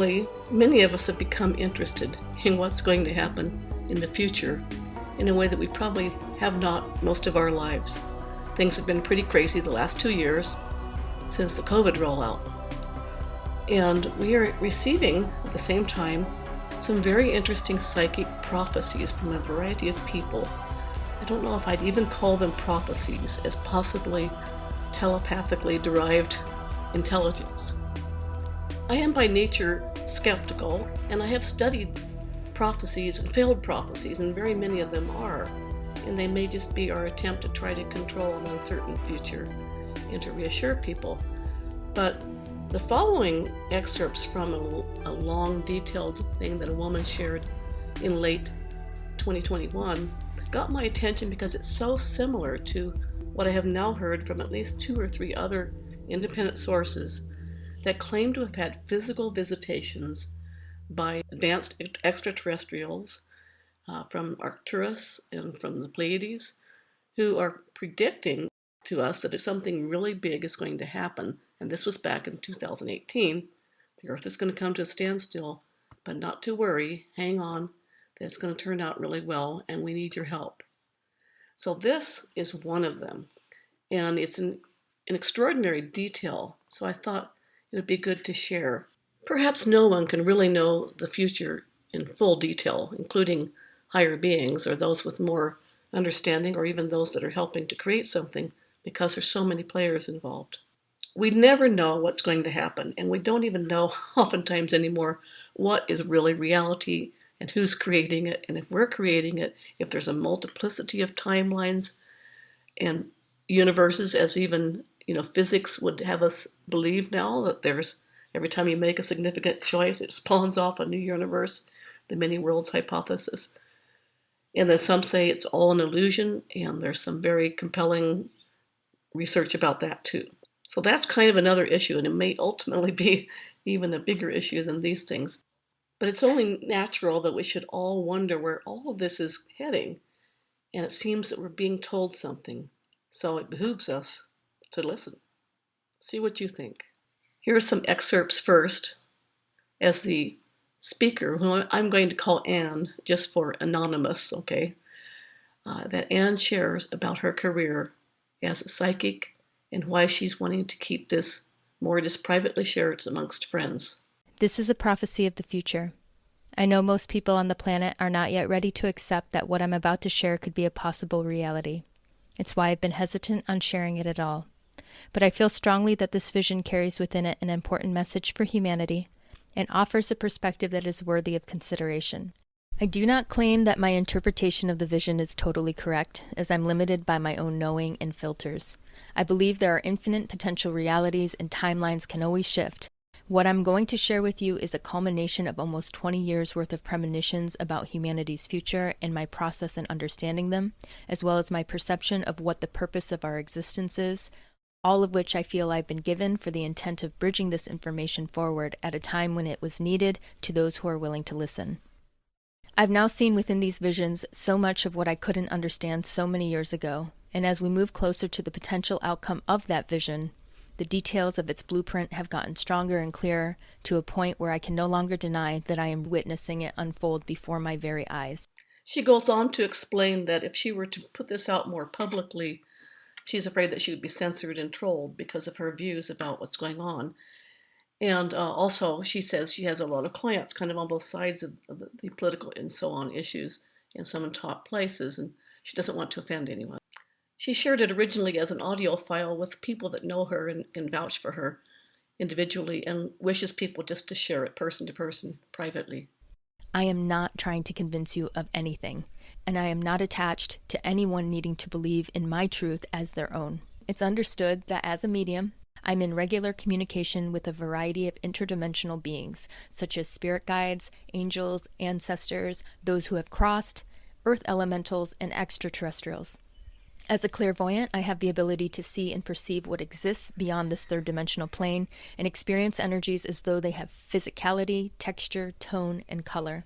Recently, many of us have become interested in what's going to happen in the future in a way that we probably have not most of our lives. Things have been pretty crazy the last 2 years since the COVID rollout. And we are receiving, at the same time, some very interesting psychic prophecies from a variety of people. I don't know if I'd even call them prophecies, as possibly telepathically derived intelligence. I am by nature skeptical, and I have studied prophecies and failed prophecies, and very many of them are, and they may just be our attempt to try to control an uncertain future and to reassure people. But the following excerpts from a long, detailed thing that a woman shared in late 2021 got my attention because it's so similar to what I have now heard from at least 2 or 3 other independent sources that claim to have had physical visitations by advanced extraterrestrials from Arcturus and from the Pleiades, who are predicting to us that if something really big is going to happen, and this was back in 2018, the Earth is going to come to a standstill, but not to worry, hang on, that it's going to turn out really well, and we need your help. So this is one of them, and it's in extraordinary detail, so I thought it would be good to share. Perhaps no one can really know the future in full detail, including higher beings or those with more understanding or even those that are helping to create something, because there's so many players involved. We never know what's going to happen, and we don't even know oftentimes anymore what is really reality and who's creating it, and if we're creating it, if there's a multiplicity of timelines and universes, as even physics would have us believe now, that there's every time you make a significant choice, it spawns off a new universe, the many worlds hypothesis. And then some say it's all an illusion, and there's some very compelling research about that too. So that's kind of another issue, and it may ultimately be even a bigger issue than these things. But it's only natural that we should all wonder where all of this is heading, and it seems that we're being told something. So it behooves us to listen. See what you think. Here are some excerpts first, as the speaker, who I'm going to call Anne, just for anonymous, okay, that Anne shares about her career as a psychic and why she's wanting to keep this more just privately shared amongst friends. This is a prophecy of the future. I know most people on the planet are not yet ready to accept that what I'm about to share could be a possible reality. It's why I've been hesitant on sharing it at all. But I feel strongly that this vision carries within it an important message for humanity and offers a perspective that is worthy of consideration. I do not claim that my interpretation of the vision is totally correct, as I'm limited by my own knowing and filters. I believe there are infinite potential realities and timelines can always shift. What I'm going to share with you is a culmination of almost 20 years worth of premonitions about humanity's future and my process in understanding them, as well as my perception of what the purpose of our existence is, all of which I feel I've been given for the intent of bridging this information forward at a time when it was needed to those who are willing to listen. I've now seen within these visions so much of what I couldn't understand so many years ago, and as we move closer to the potential outcome of that vision, the details of its blueprint have gotten stronger and clearer to a point where I can no longer deny that I am witnessing it unfold before my very eyes. She goes on to explain that if she were to put this out more publicly, she's afraid that she would be censored and trolled because of her views about what's going on. And also, she says she has a lot of clients kind of on both sides of the political and so on issues in some top places, and she doesn't want to offend anyone. She shared it originally as an audio file with people that know her and can vouch for her individually, and wishes people just to share it person to person privately. I am not trying to convince you of anything, and I am not attached to anyone needing to believe in my truth as their own. It's understood that as a medium, I'm in regular communication with a variety of interdimensional beings, such as spirit guides, angels, ancestors, those who have crossed, earth elementals, and extraterrestrials. As a clairvoyant, I have the ability to see and perceive what exists beyond this third-dimensional plane and experience energies as though they have physicality, texture, tone, and color.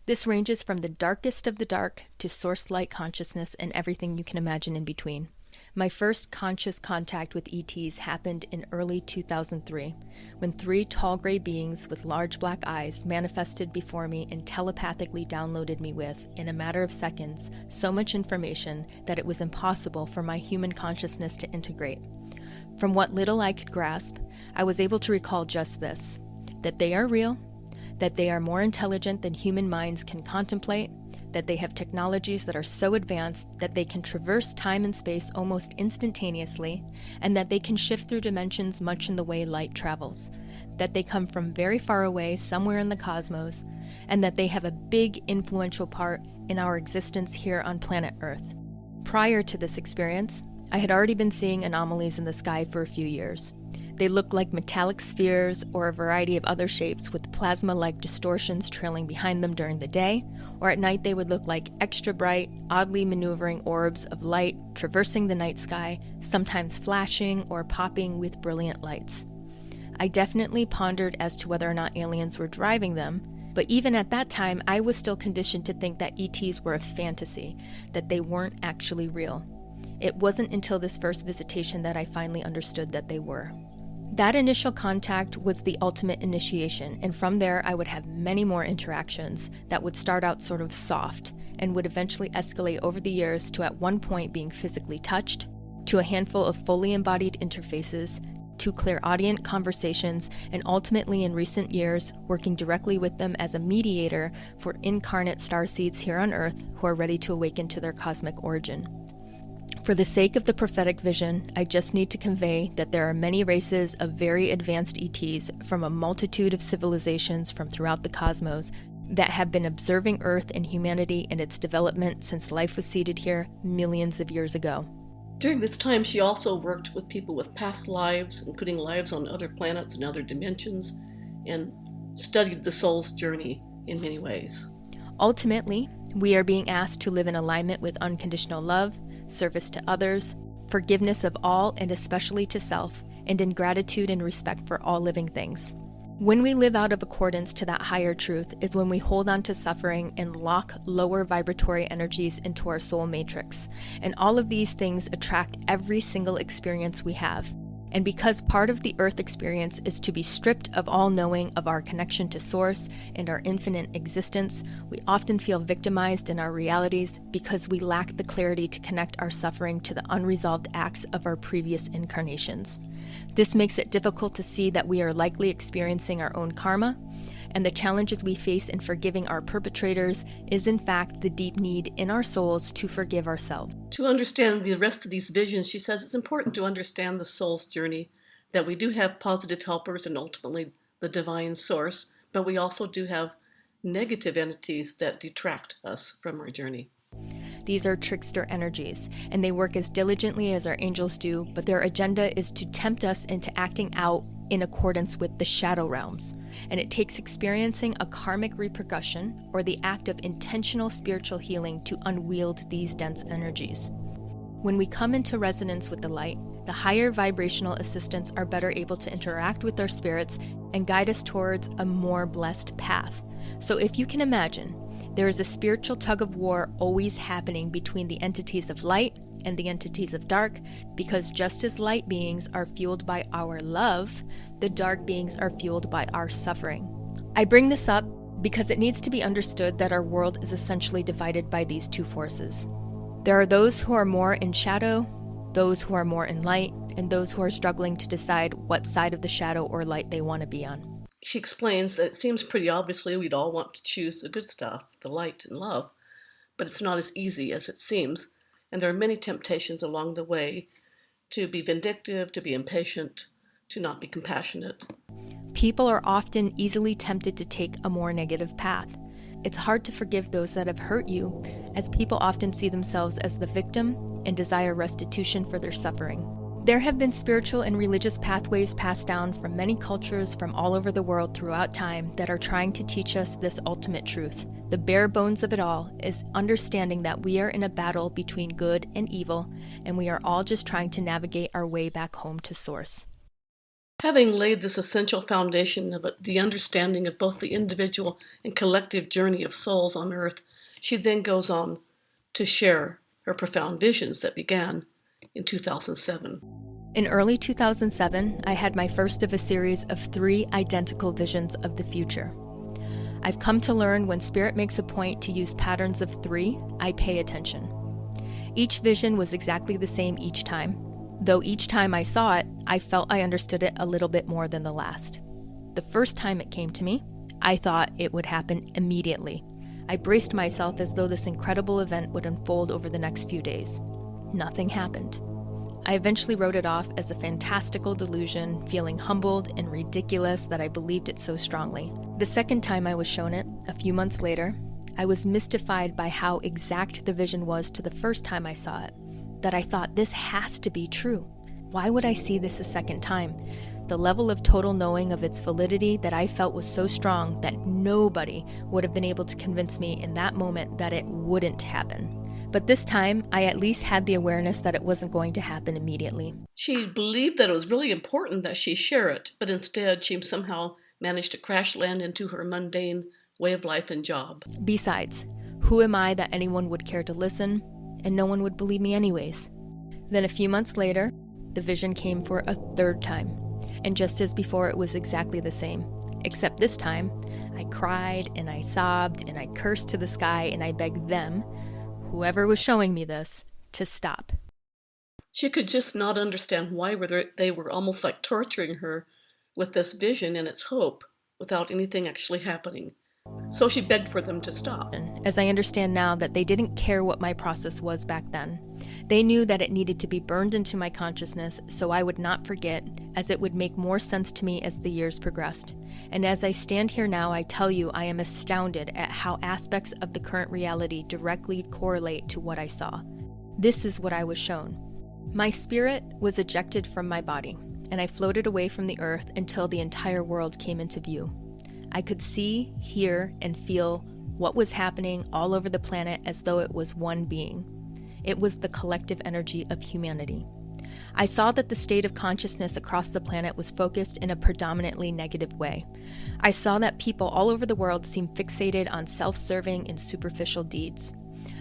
This ranges from the darkest of the dark to source-light consciousness and everything you can imagine in between. My first conscious contact with ETs happened in early 2003, when 3 tall gray beings with large black eyes manifested before me and telepathically downloaded me with, in a matter of seconds, so much information that it was impossible for my human consciousness to integrate. From what little I could grasp, I was able to recall just this: that they are real, that they are more intelligent than human minds can contemplate, that they have technologies that are so advanced that they can traverse time and space almost instantaneously, and that they can shift through dimensions much in the way light travels, that they come from very far away somewhere in the cosmos, and that they have a big influential part in our existence here on planet Earth. Prior to this experience, I had already been seeing anomalies in the sky for a few years. They looked like metallic spheres or a variety of other shapes with plasma-like distortions trailing behind them during the day, or at night they would look like extra bright, oddly maneuvering orbs of light traversing the night sky, sometimes flashing or popping with brilliant lights. I definitely pondered as to whether or not aliens were driving them, but even at that time I was still conditioned to think that ETs were a fantasy, that they weren't actually real. It wasn't until this first visitation that I finally understood that they were. That initial contact was the ultimate initiation, and from there I would have many more interactions that would start out sort of soft and would eventually escalate over the years to at one point being physically touched, to a handful of fully embodied interfaces, to clairaudient conversations, and ultimately in recent years working directly with them as a mediator for incarnate starseeds here on Earth who are ready to awaken to their cosmic origin. For the sake of the prophetic vision, I just need to convey that there are many races of very advanced ETs from a multitude of civilizations from throughout the cosmos that have been observing Earth and humanity in its development since life was seeded here millions of years ago. During this time, she also worked with people with past lives, including lives on other planets and other dimensions, and studied the soul's journey in many ways. Ultimately, we are being asked to live in alignment with unconditional love, service to others, forgiveness of all and especially to self, and in gratitude and respect for all living things. When we live out of accordance to that higher truth is when we hold on to suffering and lock lower vibratory energies into our soul matrix. And all of these things attract every single experience we have. And because part of the Earth experience is to be stripped of all knowing of our connection to Source and our infinite existence, we often feel victimized in our realities because we lack the clarity to connect our suffering to the unresolved acts of our previous incarnations. This makes it difficult to see that we are likely experiencing our own karma, and the challenges we face in forgiving our perpetrators is in fact the deep need in our souls to forgive ourselves. To understand the rest of these visions, she says it's important to understand the soul's journey, that we do have positive helpers and ultimately the divine source, but we also do have negative entities that detract us from our journey. These are trickster energies, and they work as diligently as our angels do, but their agenda is to tempt us into acting out in accordance with the shadow realms. And it takes experiencing a karmic repercussion or the act of intentional spiritual healing to unwield these dense energies. When we come into resonance with the light, the higher vibrational assistants are better able to interact with our spirits and guide us towards a more blessed path. So if you can imagine, there is a spiritual tug of war always happening between the entities of light and the entities of dark, because just as light beings are fueled by our love, the dark beings are fueled by our suffering. I bring this up because it needs to be understood that our world is essentially divided by these two forces. There are those who are more in shadow, those who are more in light, and those who are struggling to decide what side of the shadow or light they want to be on. She explains that it seems pretty obviously we'd all want to choose the good stuff, the light and love, but it's not as easy as it seems, and there are many temptations along the way to be vindictive, to be impatient, to not be compassionate. People are often easily tempted to take a more negative path. It's hard to forgive those that have hurt you, as people often see themselves as the victim and desire restitution for their suffering. There have been spiritual and religious pathways passed down from many cultures from all over the world throughout time that are trying to teach us this ultimate truth. The bare bones of it all is understanding that we are in a battle between good and evil, and we are all just trying to navigate our way back home to Source. Having laid this essential foundation of the understanding of both the individual and collective journey of souls on Earth, she then goes on to share her profound visions that began in 2007. In early 2007, I had my first of a series of 3 identical visions of the future. I've come to learn when Spirit makes a point to use patterns of 3, I pay attention. Each vision was exactly the same each time, though each time I saw it, I felt I understood it a little bit more than the last. The first time it came to me, I thought it would happen immediately. I braced myself as though this incredible event would unfold over the next few days. Nothing happened. I eventually wrote it off as a fantastical delusion, feeling humbled and ridiculous that I believed it so strongly. The second time I was shown it, a few months later, I was mystified by how exact the vision was to the first time I saw it, that I thought this has to be true. Why would I see this a second time? The level of total knowing of its validity that I felt was so strong that nobody would have been able to convince me in that moment that it wouldn't happen. But this time, I at least had the awareness that it wasn't going to happen immediately. She believed that it was really important that she share it, but instead she somehow managed to crash land into her mundane way of life and job. Besides, who am I that anyone would care to listen, and no one would believe me anyways? Then a few months later, the vision came for a third time, and just as before, it was exactly the same. Except this time, I cried and I sobbed and I cursed to the sky and I begged them, whoever was showing me this, to stop. She could just not understand why they were almost like torturing her with this vision and its hope without anything actually happening. So she begged for them to stop. As I understand now that they didn't care what my process was back then. They knew that it needed to be burned into my consciousness so I would not forget, as it would make more sense to me as the years progressed. And as I stand here now, I tell you I am astounded at how aspects of the current reality directly correlate to what I saw. This is what I was shown. My spirit was ejected from my body, and I floated away from the earth until the entire world came into view. I could see, hear, and feel what was happening all over the planet as though it was one being. It was the collective energy of humanity. I saw that the state of consciousness across the planet was focused in a predominantly negative way. I saw that people all over the world seemed fixated on self-serving and superficial deeds.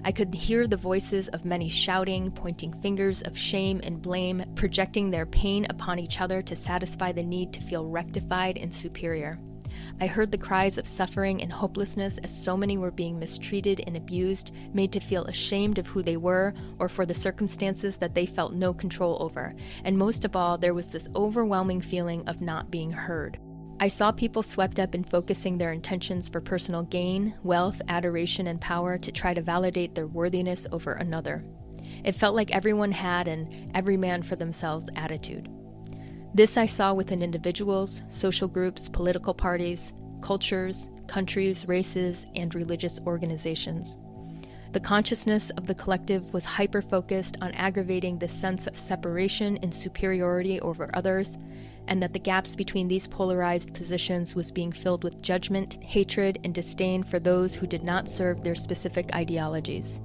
I could hear the voices of many shouting, pointing fingers of shame and blame, projecting their pain upon each other to satisfy the need to feel rectified and superior. I heard the cries of suffering and hopelessness as so many were being mistreated and abused, made to feel ashamed of who they were or for the circumstances that they felt no control over. And most of all, there was this overwhelming feeling of not being heard. I saw people swept up in focusing their intentions for personal gain, wealth, adoration, and power to try to validate their worthiness over another. It felt like everyone had an every man for themselves attitude. This I saw within individuals, social groups, political parties, cultures, countries, races, and religious organizations. The consciousness of the collective was hyper-focused on aggravating this sense of separation and superiority over others, and that the gaps between these polarized positions was being filled with judgment, hatred, and disdain for those who did not serve their specific ideologies.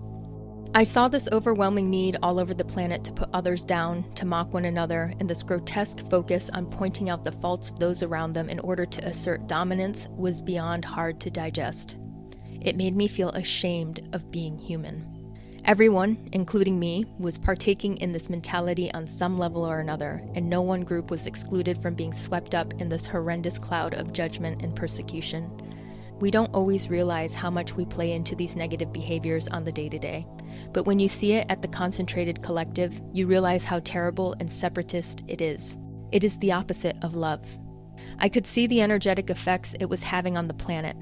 I saw this overwhelming need all over the planet to put others down, to mock one another, and this grotesque focus on pointing out the faults of those around them in order to assert dominance was beyond hard to digest. It made me feel ashamed of being human. Everyone, including me, was partaking in this mentality on some level or another, and no one group was excluded from being swept up in this horrendous cloud of judgment and persecution. We don't always realize how much we play into these negative behaviors on the day-to-day. But when you see it at the concentrated collective, you realize how terrible and separatist it is. It is the opposite of love. I could see the energetic effects it was having on the planet.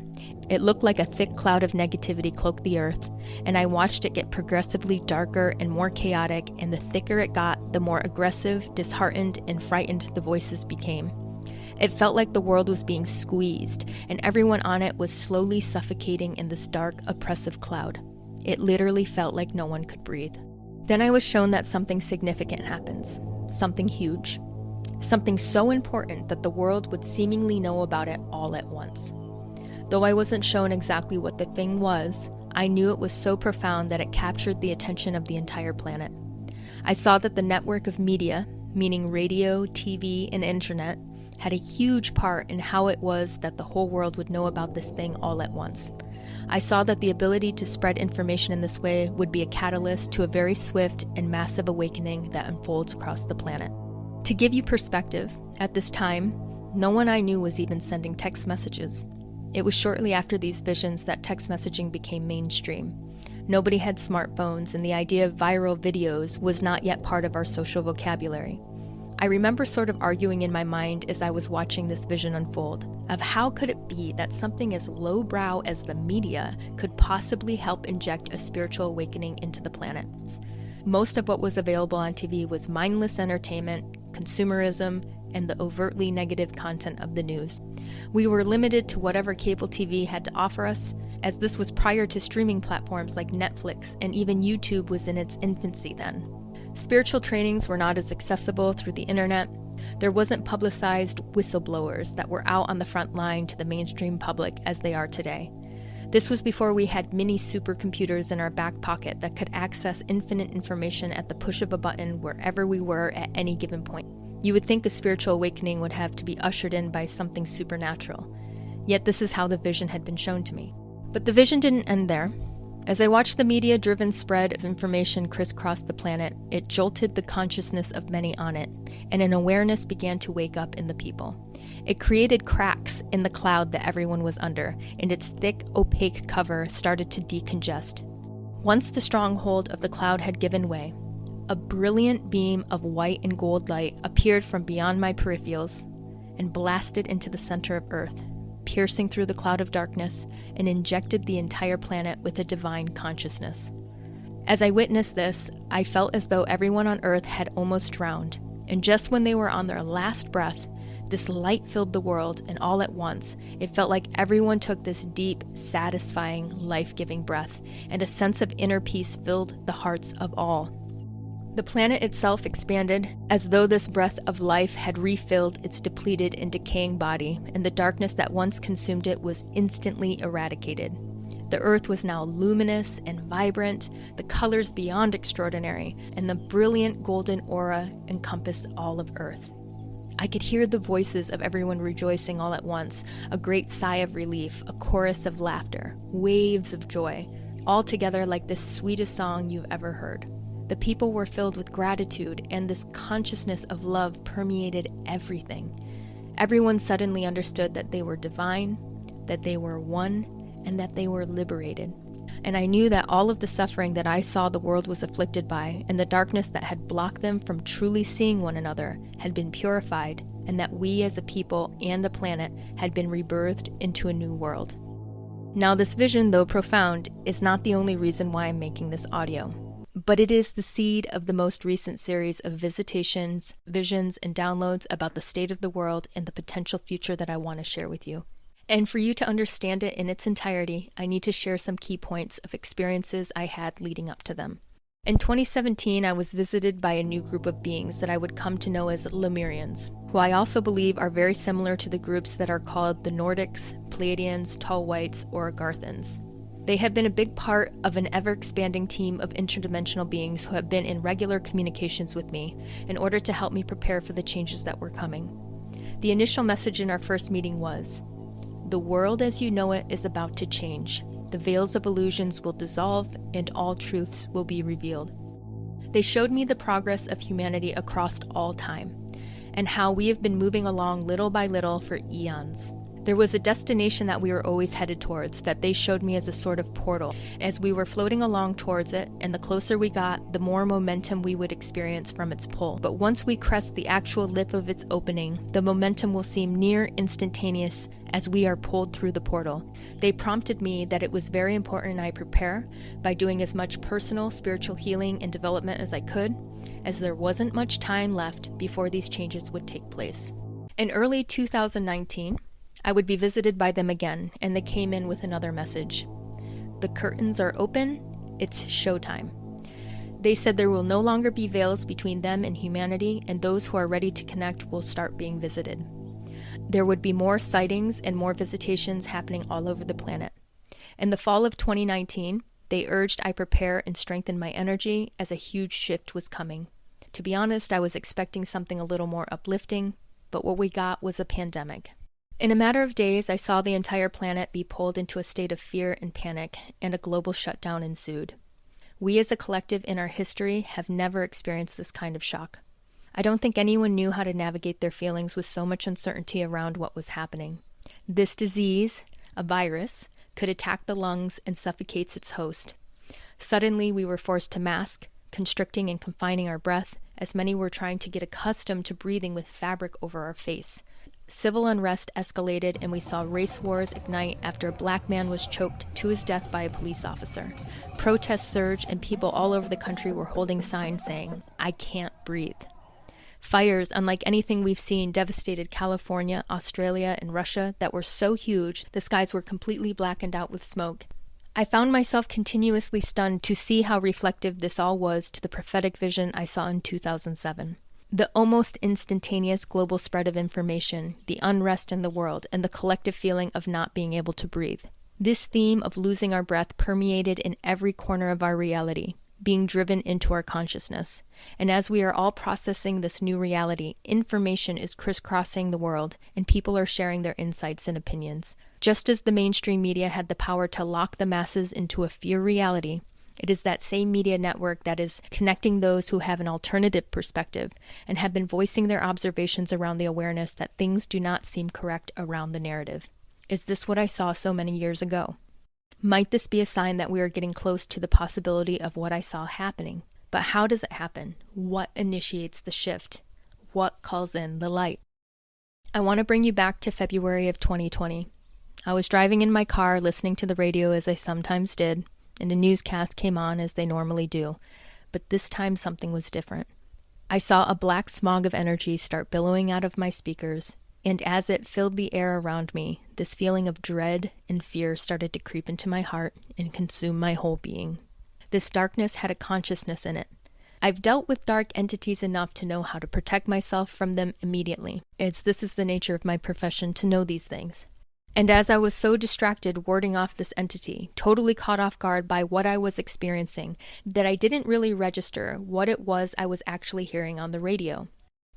It looked like a thick cloud of negativity cloaked the earth, and I watched it get progressively darker and more chaotic, and the thicker it got, the more aggressive, disheartened, and frightened the voices became. It felt like the world was being squeezed, and everyone on it was slowly suffocating in this dark, oppressive cloud. It literally felt like no one could breathe. Then I was shown that something significant happens. Something huge. Something so important that the world would seemingly know about it all at once. Though I wasn't shown exactly what the thing was, I knew it was so profound that it captured the attention of the entire planet. I saw that the network of media, meaning radio, TV, and internet, had a huge part in how it was that the whole world would know about this thing all at once. I saw that the ability to spread information in this way would be a catalyst to a very swift and massive awakening that unfolds across the planet. To give you perspective, at this time, no one I knew was even sending text messages. It was shortly after these visions that text messaging became mainstream. Nobody had smartphones, and the idea of viral videos was not yet part of our social vocabulary. I remember sort of arguing in my mind as I was watching this vision unfold, of how could it be that something as lowbrow as the media could possibly help inject a spiritual awakening into the planet. Most of what was available on TV was mindless entertainment, consumerism, and the overtly negative content of the news. We were limited to whatever cable TV had to offer us, as this was prior to streaming platforms like Netflix, and even YouTube was in its infancy then. Spiritual trainings were not as accessible through the internet. There wasn't publicized whistleblowers that were out on the front line to the mainstream public as they are today. This was before we had mini supercomputers in our back pocket that could access infinite information at the push of a button wherever we were at any given point. You would think a spiritual awakening would have to be ushered in by something supernatural. Yet this is how the vision had been shown to me. But the vision didn't end there. As I watched the media-driven spread of information crisscross the planet, it jolted the consciousness of many on it, and an awareness began to wake up in the people. It created cracks in the cloud that everyone was under, and its thick, opaque cover started to decongest. Once the stronghold of the cloud had given way, a brilliant beam of white and gold light appeared from beyond my peripherals and blasted into the center of Earth, piercing through the cloud of darkness, and injected the entire planet with a divine consciousness. As I witnessed this, I felt as though everyone on Earth had almost drowned, and just when they were on their last breath, this light filled the world, and all at once, it felt like everyone took this deep, satisfying, life-giving breath, and a sense of inner peace filled the hearts of all. The planet itself expanded, as though this breath of life had refilled its depleted and decaying body, and the darkness that once consumed it was instantly eradicated. The earth was now luminous and vibrant, the colors beyond extraordinary, and the brilliant golden aura encompassed all of Earth. I could hear the voices of everyone rejoicing all at once, a great sigh of relief, a chorus of laughter, waves of joy, all together like the sweetest song you've ever heard. The people were filled with gratitude, and this consciousness of love permeated everything. Everyone suddenly understood that they were divine, that they were one, and that they were liberated. And I knew that all of the suffering that I saw the world was afflicted by, and the darkness that had blocked them from truly seeing one another, had been purified, and that we as a people and the planet had been rebirthed into a new world. Now, this vision, though profound, is not the only reason why I'm making this audio. But it is the seed of the most recent series of visitations, visions, and downloads about the state of the world and the potential future that I want to share with you. And for you to understand it in its entirety, I need to share some key points of experiences I had leading up to them. In 2017, I was visited by a new group of beings that I would come to know as Lemurians, who I also believe are very similar to the groups that are called the Nordics, Pleiadians, Tall Whites, or Garthans. They have been a big part of an ever-expanding team of interdimensional beings who have been in regular communications with me in order to help me prepare for the changes that were coming. The initial message in our first meeting was, "The world as you know it is about to change. The veils of illusions will dissolve and all truths will be revealed." They showed me the progress of humanity across all time and how we have been moving along little by little for eons. There was a destination that we were always headed towards that they showed me as a sort of portal. As we were floating along towards it, and the closer we got, the more momentum we would experience from its pull. But once we crest the actual lip of its opening, the momentum will seem near instantaneous as we are pulled through the portal. They prompted me that it was very important I prepare by doing as much personal spiritual healing and development as I could, as there wasn't much time left before these changes would take place. In early 2019, I would be visited by them again, and they came in with another message. The curtains are open, it's showtime. They said there will no longer be veils between them and humanity, and those who are ready to connect will start being visited. There would be more sightings and more visitations happening all over the planet. In the fall of 2019, they urged I prepare and strengthen my energy as a huge shift was coming. To be honest, I was expecting something a little more uplifting, but what we got was a pandemic. In a matter of days, I saw the entire planet be pulled into a state of fear and panic, and a global shutdown ensued. We as a collective in our history have never experienced this kind of shock. I don't think anyone knew how to navigate their feelings with so much uncertainty around what was happening. This disease, a virus, could attack the lungs and suffocates its host. Suddenly, we were forced to mask, constricting and confining our breath, as many were trying to get accustomed to breathing with fabric over our face. Civil unrest escalated, and we saw race wars ignite after a black man was choked to his death by a police officer. Protests surged, and people all over the country were holding signs saying, "I can't breathe." Fires, unlike anything we've seen, devastated California, Australia, and Russia that were so huge the skies were completely blackened out with smoke. I found myself continuously stunned to see how reflective this all was to the prophetic vision I saw in 2007. The almost instantaneous global spread of information, the unrest in the world, and the collective feeling of not being able to breathe. This theme of losing our breath permeated in every corner of our reality, being driven into our consciousness. And as we are all processing this new reality, information is crisscrossing the world, and people are sharing their insights and opinions. Just as the mainstream media had the power to lock the masses into a fear reality, it is that same media network that is connecting those who have an alternative perspective and have been voicing their observations around the awareness that things do not seem correct around the narrative. Is this what I saw so many years ago? Might this be a sign that we are getting close to the possibility of what I saw happening? But how does it happen? What initiates the shift? What calls in the light? I want to bring you back to February of 2020. I was driving in my car listening to the radio as I sometimes did, and a newscast came on as they normally do, but this time something was different. I saw a black smog of energy start billowing out of my speakers, and as it filled the air around me, this feeling of dread and fear started to creep into my heart and consume my whole being. This darkness had a consciousness in it. I've dealt with dark entities enough to know how to protect myself from them immediately, as this is the nature of my profession to know these things. And as I was so distracted warding off this entity, totally caught off guard by what I was experiencing, that I didn't really register what it was I was actually hearing on the radio.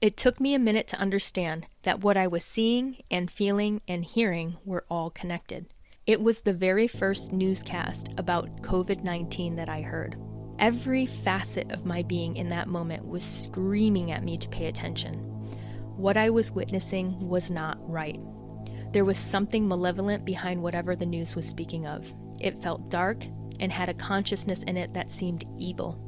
It took me a minute to understand that what I was seeing and feeling and hearing were all connected. It was the very first newscast about COVID-19 that I heard. Every facet of my being in that moment was screaming at me to pay attention. What I was witnessing was not right. There was something malevolent behind whatever the news was speaking of. It felt dark and had a consciousness in it that seemed evil.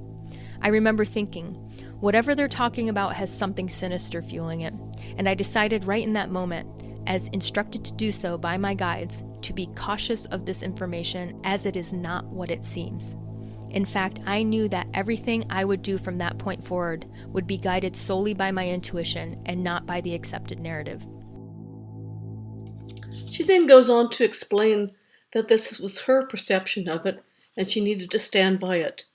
I remember thinking, whatever they're talking about has something sinister fueling it, and I decided right in that moment, as instructed to do so by my guides, to be cautious of this information as it is not what it seems. In fact, I knew that everything I would do from that point forward would be guided solely by my intuition and not by the accepted narrative. She then goes on to explain that this was her perception of it and she needed to stand by it.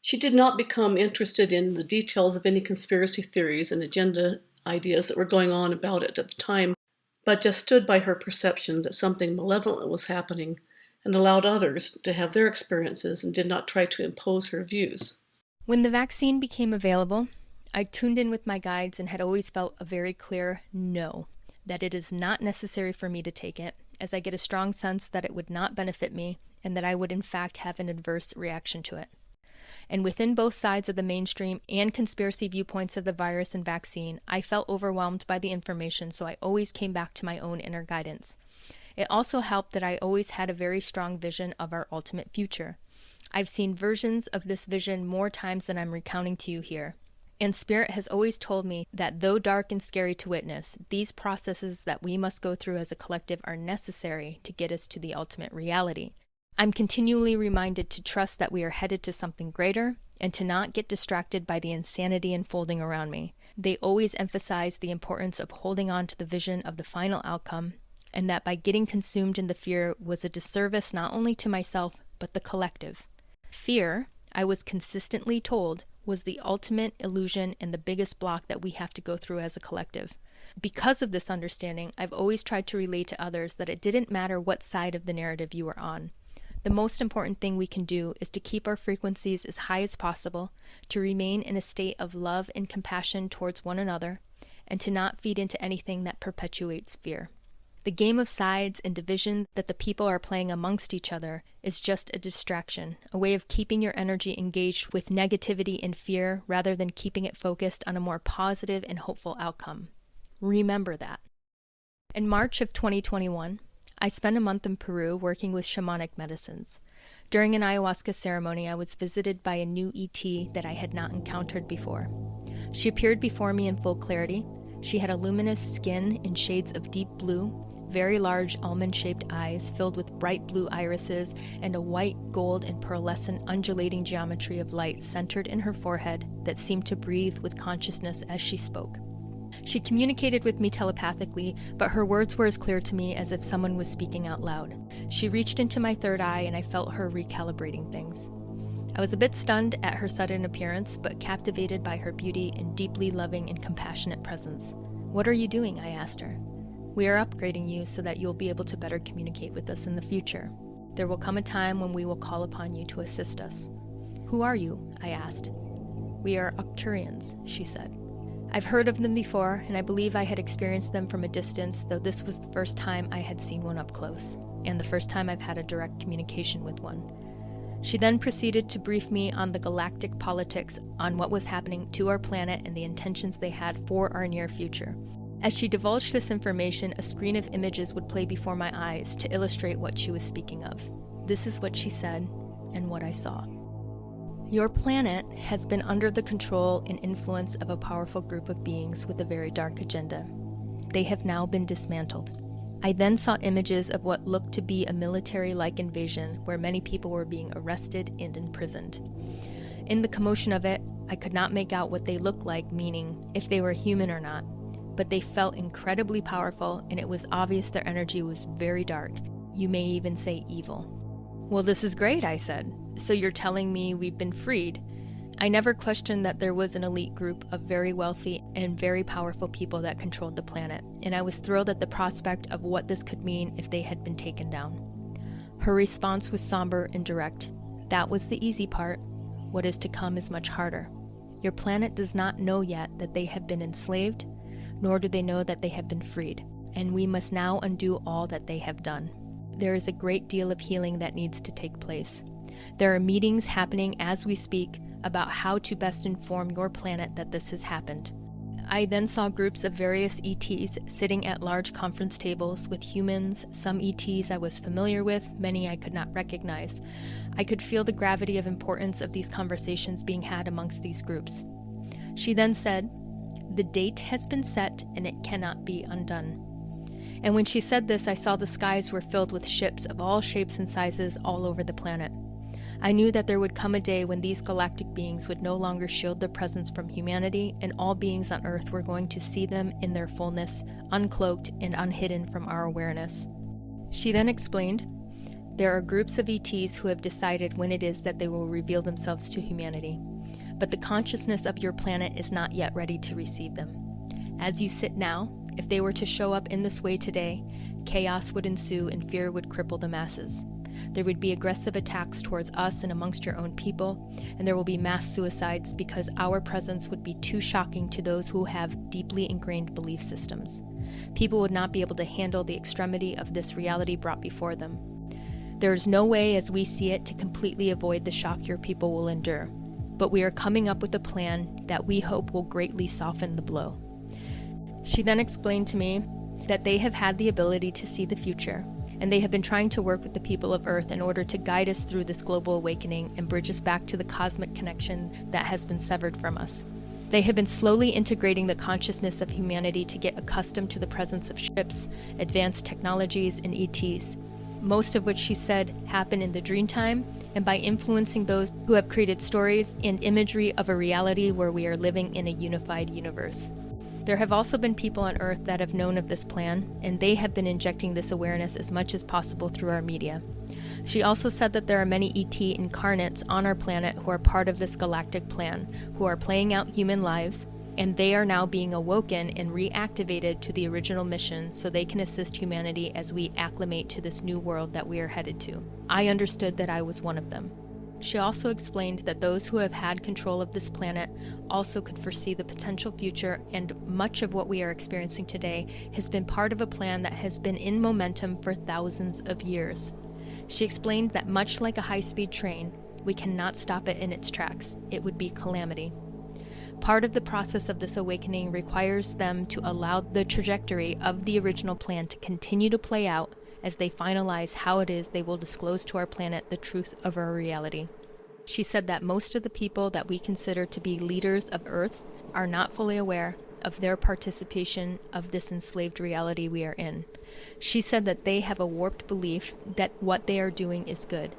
She did not become interested in the details of any conspiracy theories and agenda ideas that were going on about it at the time, but just stood by her perception that something malevolent was happening and allowed others to have their experiences and did not try to impose her views. When the vaccine became available, I tuned in with my guides and had always felt a very clear no, that it is not necessary for me to take it, as I get a strong sense that it would not benefit me and that I would in fact have an adverse reaction to it. And within both sides of the mainstream and conspiracy viewpoints of the virus and vaccine, I felt overwhelmed by the information, so I always came back to my own inner guidance. It also helped that I always had a very strong vision of our ultimate future. I've seen versions of this vision more times than I'm recounting to you here. And Spirit has always told me that though dark and scary to witness, these processes that we must go through as a collective are necessary to get us to the ultimate reality. I'm continually reminded to trust that we are headed to something greater and to not get distracted by the insanity unfolding around me. They always emphasize the importance of holding on to the vision of the final outcome, and that by getting consumed in the fear was a disservice not only to myself, but the collective. Fear, I was consistently told, was the ultimate illusion and the biggest block that we have to go through as a collective. Because of this understanding, I've always tried to relate to others that it didn't matter what side of the narrative you were on. The most important thing we can do is to keep our frequencies as high as possible, to remain in a state of love and compassion towards one another, and to not feed into anything that perpetuates fear. The game of sides and division that the people are playing amongst each other is just a distraction, a way of keeping your energy engaged with negativity and fear rather than keeping it focused on a more positive and hopeful outcome. Remember that. In March of 2021, I spent a month in Peru working with shamanic medicines. During an ayahuasca ceremony, I was visited by a new ET that I had not encountered before. She appeared before me in full clarity. She had a luminous skin in shades of deep blue, very large almond-shaped eyes filled with bright blue irises, and a white, gold, and pearlescent undulating geometry of light centered in her forehead that seemed to breathe with consciousness as she spoke. She communicated with me telepathically, but her words were as clear to me as if someone was speaking out loud. She reached into my third eye, and I felt her recalibrating things. I was a bit stunned at her sudden appearance, but captivated by her beauty and deeply loving and compassionate presence. "What are you doing?" I asked her. "We are upgrading you so that you'll be able to better communicate with us in the future. There will come a time when we will call upon you to assist us." "Who are you?" I asked. "We are Arcturians," she said. I've heard of them before, and I believe I had experienced them from a distance, though this was the first time I had seen one up close, and the first time I've had a direct communication with one. She then proceeded to brief me on the galactic politics, on what was happening to our planet and the intentions they had for our near future. As she divulged this information, a screen of images would play before my eyes to illustrate what she was speaking of. This is what she said and what I saw. "Your planet has been under the control and influence of a powerful group of beings with a very dark agenda. They have now been dismantled." I then saw images of what looked to be a military-like invasion where many people were being arrested and imprisoned. In the commotion of it, I could not make out what they looked like, meaning if they were human or not, but they felt incredibly powerful, and it was obvious their energy was very dark. You may even say evil. "Well, this is great," I said. "So you're telling me we've been freed?" I never questioned that there was an elite group of very wealthy and very powerful people that controlled the planet, and I was thrilled at the prospect of what this could mean if they had been taken down. Her response was somber and direct. "That was the easy part. What is to come is much harder. Your planet does not know yet that they have been enslaved, nor do they know that they have been freed, and we must now undo all that they have done. There is a great deal of healing that needs to take place. There are meetings happening as we speak about how to best inform your planet that this has happened." I then saw groups of various ETs sitting at large conference tables with humans, some ETs I was familiar with, many I could not recognize. I could feel the gravity of importance of these conversations being had amongst these groups. She then said, "The date has been set and it cannot be undone." And when she said this, I saw the skies were filled with ships of all shapes and sizes all over the planet. I knew that there would come a day when these galactic beings would no longer shield their presence from humanity, and all beings on Earth were going to see them in their fullness, uncloaked and unhidden from our awareness. She then explained, "There are groups of ETs who have decided when it is that they will reveal themselves to humanity, but the consciousness of your planet is not yet ready to receive them. As you sit now, if they were to show up in this way today, chaos would ensue and fear would cripple the masses. There would be aggressive attacks towards us and amongst your own people, and there will be mass suicides because our presence would be too shocking to those who have deeply ingrained belief systems. People would not be able to handle the extremity of this reality brought before them. There is no way, as we see it, to completely avoid the shock your people will endure, but we are coming up with a plan that we hope will greatly soften the blow." She then explained to me that they have had the ability to see the future, and they have been trying to work with the people of Earth in order to guide us through this global awakening and bridge us back to the cosmic connection that has been severed from us. They have been slowly integrating the consciousness of humanity to get accustomed to the presence of ships, advanced technologies, and ETs, most of which she said happen in the dream time, and by influencing those who have created stories and imagery of a reality where we are living in a unified universe. There have also been people on Earth that have known of this plan, and they have been injecting this awareness as much as possible through our media. She also said that there are many ET incarnates on our planet who are part of this galactic plan, who are playing out human lives, and they are now being awoken and reactivated to the original mission so they can assist humanity as we acclimate to this new world that we are headed to. I understood that I was one of them. She also explained that those who have had control of this planet also could foresee the potential future, and much of what we are experiencing today has been part of a plan that has been in momentum for thousands of years. She explained that much like a high-speed train, we cannot stop it in its tracks. It would be calamity. Part of the process of this awakening requires them to allow the trajectory of the original plan to continue to play out as they finalize how it is they will disclose to our planet the truth of our reality. She said that most of the people that we consider to be leaders of Earth are not fully aware of their participation of this enslaved reality we are in. She said that they have a warped belief that what they are doing is good,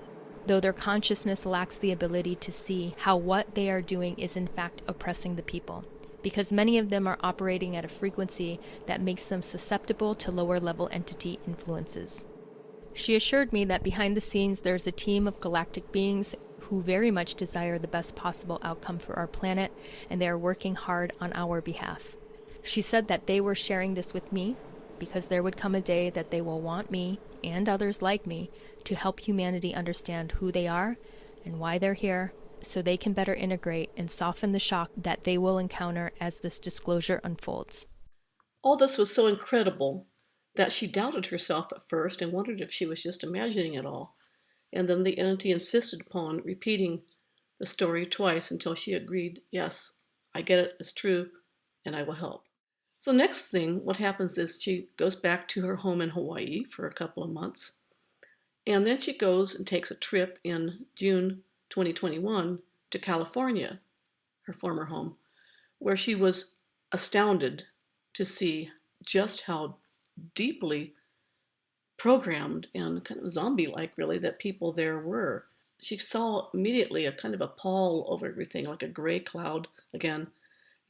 though their consciousness lacks the ability to see how what they are doing is in fact oppressing the people, because many of them are operating at a frequency that makes them susceptible to lower-level entity influences. She assured me that behind the scenes there's a team of galactic beings who very much desire the best possible outcome for our planet, and they are working hard on our behalf. She said that they were sharing this with me because there would come a day that they will want me, and others like me, to help humanity understand who they are and why they're here, so they can better integrate and soften the shock that they will encounter as this disclosure unfolds. All this was so incredible that she doubted herself at first and wondered if she was just imagining it all. And then the entity insisted upon repeating the story twice until she agreed, yes, I get it, it's true, and I will help. So next thing, what happens is she goes back to her home in Hawaii for a couple of months. And then she goes and takes a trip in June 2021 to California, her former home, where she was astounded to see just how deeply programmed and kind of zombie-like, really, that people there were. She saw immediately a kind of a pall over everything, like a gray cloud again,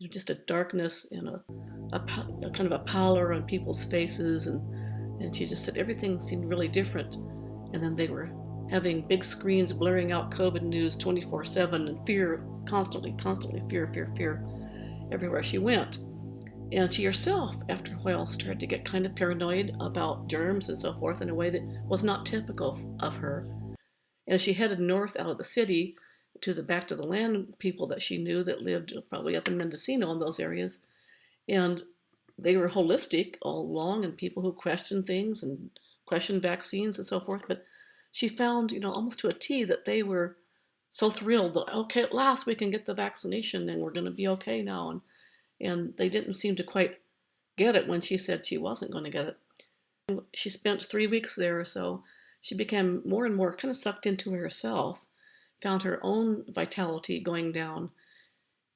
just a darkness and a kind of a pallor on people's faces, and she just said everything seemed really different. And then they were having big screens blaring out COVID news 24/7, and fear, constantly, fear, everywhere she went. And she herself, after a while, started to get kind of paranoid about germs and so forth in a way that was not typical of her. And she headed north out of the city back to the land people that she knew that lived probably up in Mendocino in those areas. And they were holistic all along, and people who questioned things and questioned vaccines and so forth. But she found, almost to a T, that they were so thrilled that, okay, at last we can get the vaccination and we're going to be okay now. And they didn't seem to quite get it when she said she wasn't going to get it. She spent 3 weeks there or so. She became more and more kind of sucked into herself, found her own vitality going down,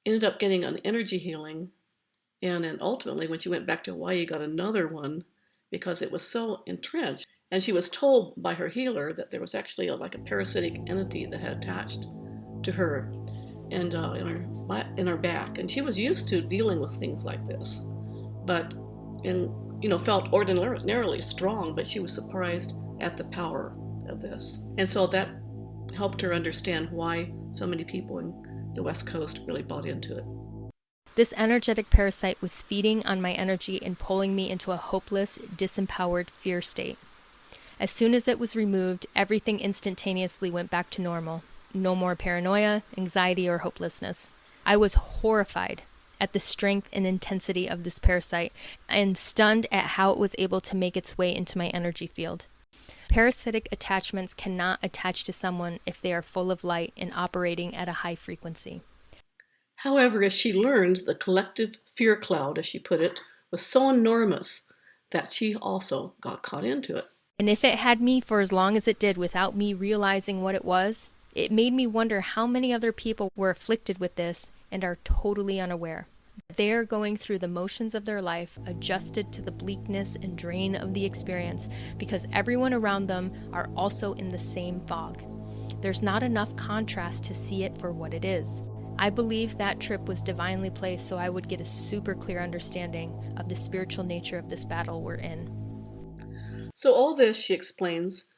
ended up getting an energy healing, and then ultimately when she went back to Hawaii got another one because it was so entrenched. And she was told by her healer that there was actually like a parasitic entity that had attached to her and in her back, and she was used to dealing with things like this, but felt ordinarily strong, but she was surprised at the power of this. And so that helped her understand why so many people in the West Coast really bought into it. This energetic parasite was feeding on my energy and pulling me into a hopeless, disempowered fear state. As soon as it was removed, everything instantaneously went back to normal. No more paranoia, anxiety, or hopelessness. I was horrified at the strength and intensity of this parasite and stunned at how it was able to make its way into my energy field. Parasitic attachments cannot attach to someone if they are full of light and operating at a high frequency. However, as she learned, the collective fear cloud, as she put it, was so enormous that she also got caught into it. And if it had me for as long as it did without me realizing what it was, it made me wonder how many other people were afflicted with this and are totally unaware. They are going through the motions of their life, adjusted to the bleakness and drain of the experience, because everyone around them are also in the same fog. There's not enough contrast to see it for what it is. I believe that trip was divinely placed so I would get a super clear understanding of the spiritual nature of this battle we're in. So all this, she explains,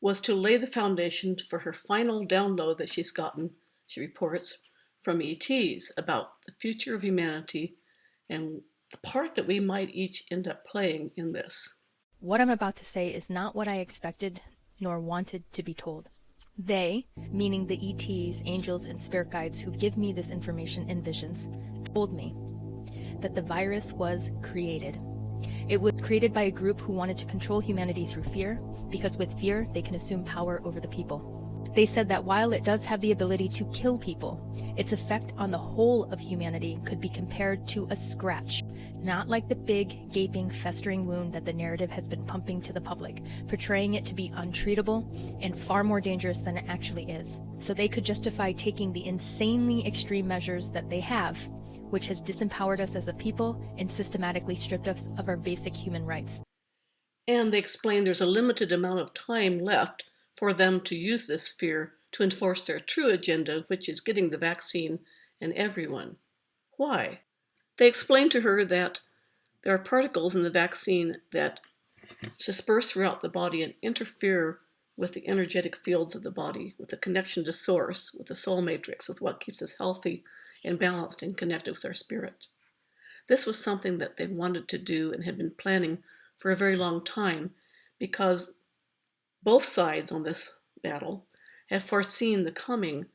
was to lay the foundation for her final download that she's gotten, she reports, from ETs about the future of humanity and the part that we might each end up playing in this. What I'm about to say is not what I expected nor wanted to be told. They, meaning the ETs, angels, and spirit guides who give me this information in visions, told me that the virus was created. It was created by a group who wanted to control humanity through fear, because with fear, they can assume power over the people. They said that while it does have the ability to kill people, its effect on the whole of humanity could be compared to a scratch, not like the big, gaping, festering wound that the narrative has been pumping to the public, portraying it to be untreatable and far more dangerous than it actually is. So they could justify taking the insanely extreme measures that they have, which has disempowered us as a people and systematically stripped us of our basic human rights. And they explain there's a limited amount of time left for them to use this fear to enforce their true agenda, which is getting the vaccine and everyone. Why? They explained to her that there are particles in the vaccine that disperse throughout the body and interfere with the energetic fields of the body, with the connection to source, with the soul matrix, with what keeps us healthy and balanced and connected with our spirit. This was something that they wanted to do and had been planning for a very long time, because both sides on this battle have foreseen the coming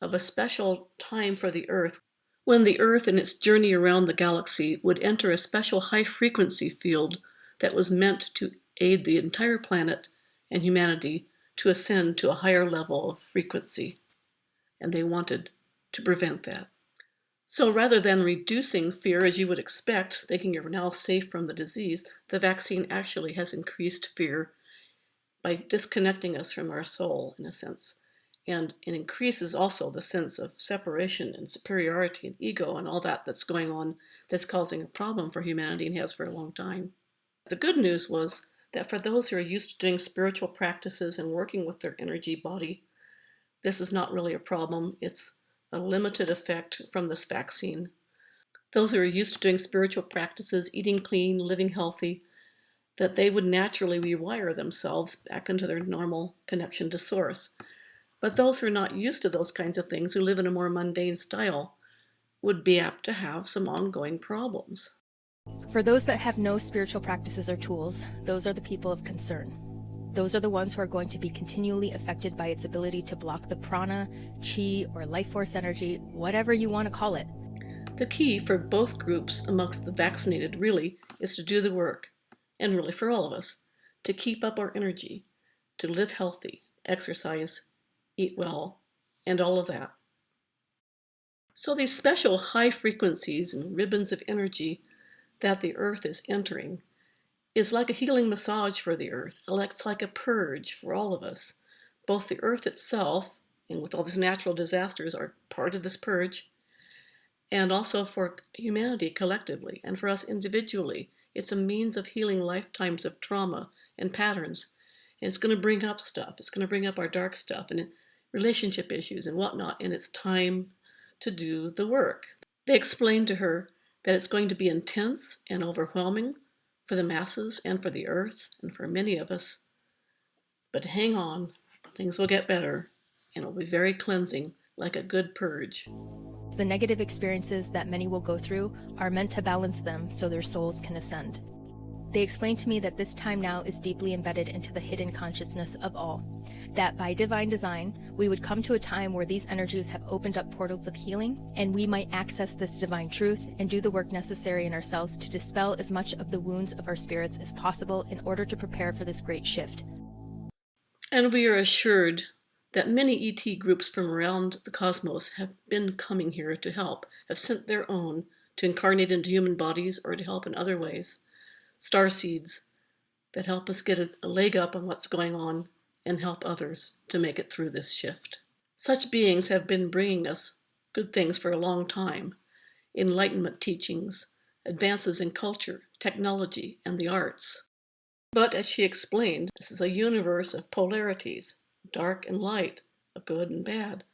of a special time for the Earth, when the Earth in its journey around the galaxy would enter a special high-frequency field that was meant to aid the entire planet and humanity to ascend to a higher level of frequency. And they wanted to prevent that. So rather than reducing fear, as you would expect, thinking you're now safe from the disease, the vaccine actually has increased fear by disconnecting us from our soul, in a sense. And it increases also the sense of separation and superiority and ego and all that that's going on, that's causing a problem for humanity and has for a long time. The good news was that for those who are used to doing spiritual practices and working with their energy body, this is not really a problem. It's a limited effect from this vaccine. Those who are used to doing spiritual practices, eating clean, living healthy, that they would naturally rewire themselves back into their normal connection to source. But those who are not used to those kinds of things, who live in a more mundane style, would be apt to have some ongoing problems. For those that have no spiritual practices or tools, those are the people of concern. Those are the ones who are going to be continually affected by its ability to block the prana, chi, or life force energy, whatever you want to call it. The key for both groups amongst the vaccinated really is to do the work, and really for all of us, to keep up our energy, to live healthy, exercise, eat well, and all of that. So these special high frequencies and ribbons of energy that the earth is entering is like a healing massage for the earth. It's like a purge for all of us. Both the earth itself, and with all these natural disasters, are part of this purge, and also for humanity collectively, and for us individually. It's a means of healing lifetimes of trauma and patterns. And it's going to bring up stuff. It's going to bring up our dark stuff and relationship issues and whatnot. And it's time to do the work. They explained to her that it's going to be intense and overwhelming for the masses and for the earth and for many of us. But hang on, things will get better, and it'll be very cleansing, like a good purge. The negative experiences that many will go through are meant to balance them so their souls can ascend. They explained to me that this time now is deeply embedded into the hidden consciousness of all, that by divine design, we would come to a time where these energies have opened up portals of healing, and we might access this divine truth and do the work necessary in ourselves to dispel as much of the wounds of our spirits as possible in order to prepare for this great shift. And we are assured that many ET groups from around the cosmos have been coming here to help, have sent their own to incarnate into human bodies or to help in other ways. Star seeds that help us get a leg up on what's going on and help others to make it through this shift. Such beings have been bringing us good things for a long time. Enlightenment teachings, advances in culture, technology, and the arts. But as she explained, this is a universe of polarities, dark and light, of good and bad.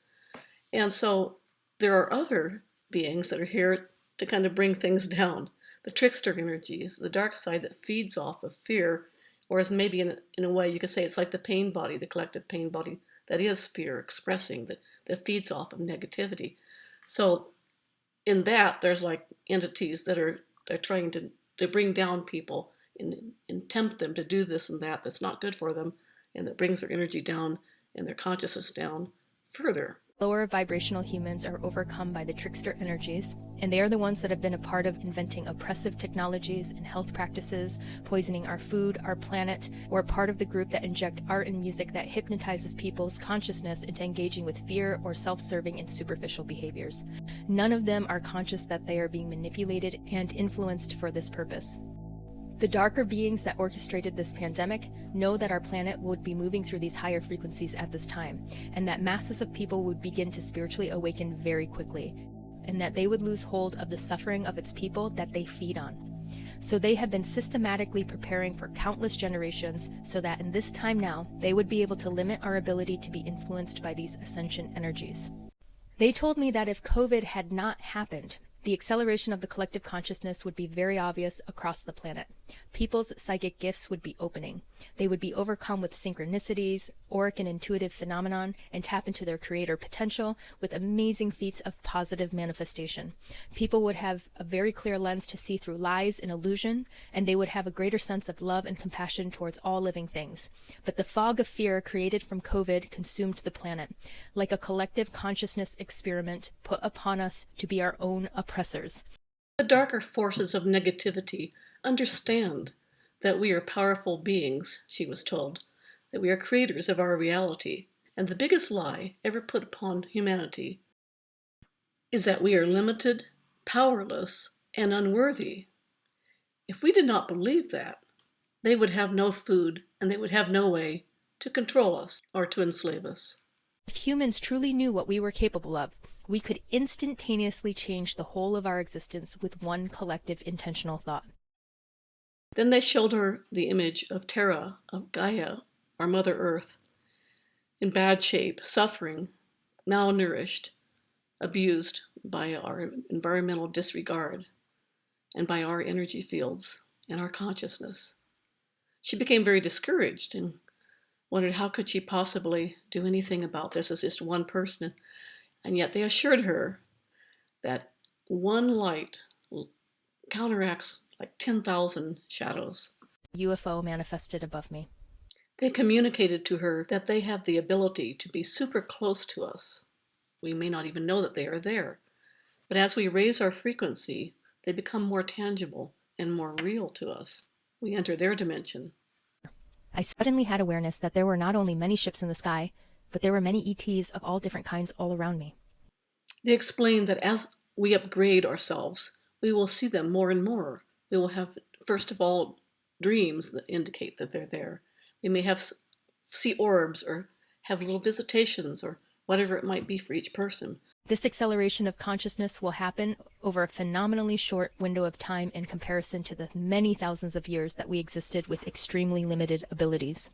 And so there are other beings that are here to kind of bring things down. The trickster energies, the dark side that feeds off of fear, or as maybe in a way you could say it's like the pain body, the collective pain body that is fear expressing, that feeds off of negativity. So in that, there's like entities that are trying to bring down people and tempt them to do this and that that's not good for them and that brings their energy down and their consciousness down further. Lower vibrational humans are overcome by the trickster energies, and they are the ones that have been a part of inventing oppressive technologies and health practices, poisoning our food, our planet, or part of the group that inject art and music that hypnotizes people's consciousness into engaging with fear or self-serving and superficial behaviors. None of them are conscious that they are being manipulated and influenced for this purpose. The darker beings that orchestrated this pandemic know that our planet would be moving through these higher frequencies at this time, and that masses of people would begin to spiritually awaken very quickly, and that they would lose hold of the suffering of its people that they feed on. So they have been systematically preparing for countless generations so that in this time now, they would be able to limit our ability to be influenced by these ascension energies. They told me that if COVID had not happened, the acceleration of the collective consciousness would be very obvious across the planet. People's psychic gifts would be opening. They would be overcome with synchronicities, auric and intuitive phenomenon, and tap into their creator potential with amazing feats of positive manifestation. People would have a very clear lens to see through lies and illusion, and they would have a greater sense of love and compassion towards all living things. But the fog of fear created from COVID consumed the planet, like a collective consciousness experiment put upon us to be our own oppressors. The darker forces of negativity understand that we are powerful beings, she was told, that we are creators of our reality, and the biggest lie ever put upon humanity is that we are limited, powerless, and unworthy. If we did not believe that, they would have no food and they would have no way to control us or to enslave us. If humans truly knew what we were capable of, we could instantaneously change the whole of our existence with one collective intentional thought. Then they showed her the image of Terra, of Gaia, our Mother Earth, in bad shape, suffering, malnourished, abused by our environmental disregard and by our energy fields and our consciousness. She became very discouraged and wondered how could she possibly do anything about this as just one person. And yet they assured her that one light counteracts like 10,000 shadows. UFO manifested above me. They communicated to her that they have the ability to be super close to us. We may not even know that they are there. But as we raise our frequency, they become more tangible and more real to us. We enter their dimension. I suddenly had awareness that there were not only many ships in the sky, but there were many ETs of all different kinds all around me. They explained that as we upgrade ourselves, we will see them more and more. We will have, first of all, dreams that indicate that they're there. We may see orbs or have little visitations or whatever it might be for each person. This acceleration of consciousness will happen over a phenomenally short window of time in comparison to the many thousands of years that we existed with extremely limited abilities.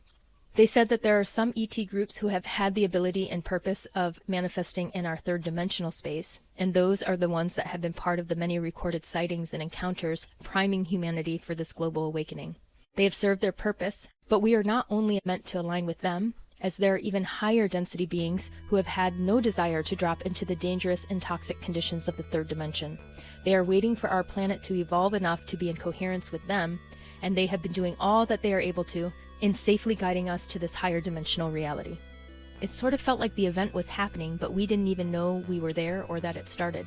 They said that there are some ET groups who have had the ability and purpose of manifesting in our third dimensional space, and those are the ones that have been part of the many recorded sightings and encounters priming humanity for this global awakening. They have served their purpose, but we are not only meant to align with them, as there are even higher density beings who have had no desire to drop into the dangerous and toxic conditions of the third dimension. They are waiting for our planet to evolve enough to be in coherence with them, and they have been doing all that they are able to in safely guiding us to this higher dimensional reality. It sort of felt like the event was happening, but we didn't even know we were there or that it started.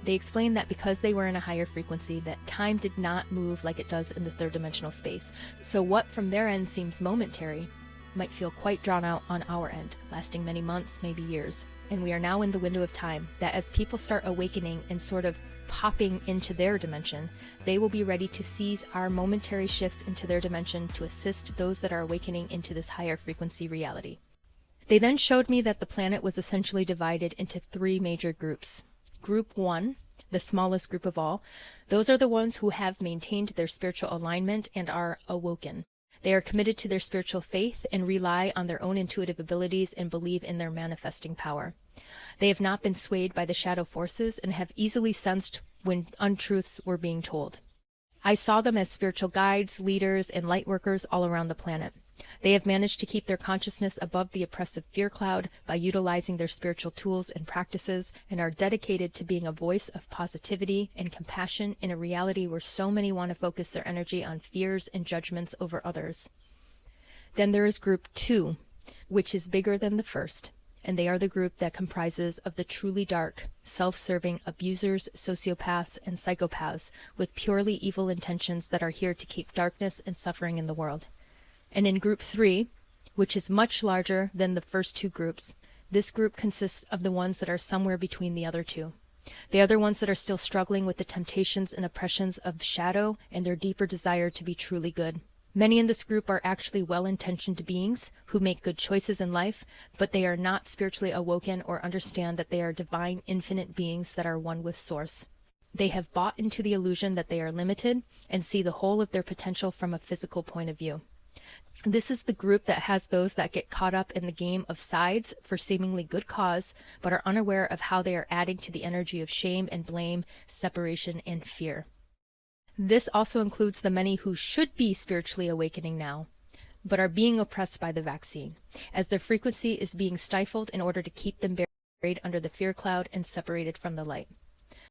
They explained that because they were in a higher frequency, that time did not move like it does in the third dimensional space. So what from their end seems momentary might feel quite drawn out on our end, lasting many months, maybe years. And we are now in the window of time that as people start awakening and sort of popping into their dimension, they will be ready to seize our momentary shifts into their dimension to assist those that are awakening into this higher frequency reality. They then showed me that the planet was essentially divided into three major groups. Group 1, the smallest group of all, those are the ones who have maintained their spiritual alignment and are awoken. They are committed to their spiritual faith and rely on their own intuitive abilities and believe in their manifesting power. They have not been swayed by the shadow forces and have easily sensed when untruths were being told. I saw them as spiritual guides, leaders, and light workers all around the planet. They have managed to keep their consciousness above the oppressive fear cloud by utilizing their spiritual tools and practices and are dedicated to being a voice of positivity and compassion in a reality where so many want to focus their energy on fears and judgments over others. Then there is Group 2, which is bigger than the first, and they are the group that comprises of the truly dark, self-serving abusers, sociopaths, and psychopaths with purely evil intentions that are here to keep darkness and suffering in the world. And in group 3, which is much larger than the first two groups, this group consists of the ones that are somewhere between the other two. They are the ones that are still struggling with the temptations and oppressions of shadow and their deeper desire to be truly good. Many in this group are actually well-intentioned beings who make good choices in life, but they are not spiritually awoken or understand that they are divine, infinite beings that are one with Source. They have bought into the illusion that they are limited and see the whole of their potential from a physical point of view. This is the group that has those that get caught up in the game of sides for seemingly good cause, but are unaware of how they are adding to the energy of shame and blame, separation and fear. This also includes the many who should be spiritually awakening now, but are being oppressed by the vaccine, as their frequency is being stifled in order to keep them buried under the fear cloud and separated from the light.